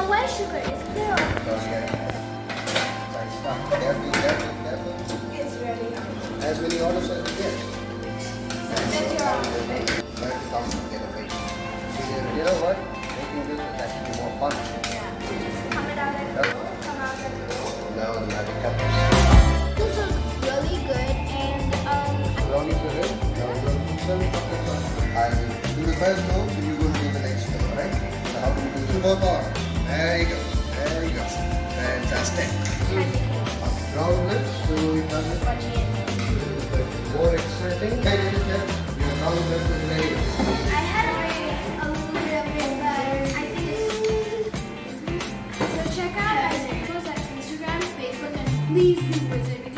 Now why sugar? Is there Okay. Sorry, stop. Careful. It's ready. As many orders as you get. That's your order. Learn to complicate a bit. You know what? Making this is actually more fun. Yeah. Just come it out like Yep. come out like Now you have to cut this. This is really good and Brownies are in. Now you will put some chocolate sauce. I will do the first row, so you will do the next row, right? So how do you do this? Both on. There you go. Fantastic. Brown lips, so it doesn't more exciting. Ladies and gentlemen, your brown lips is ready. I had a little bit of it, but I think it's so check out IceKremos at Instagram, Facebook, and please do visit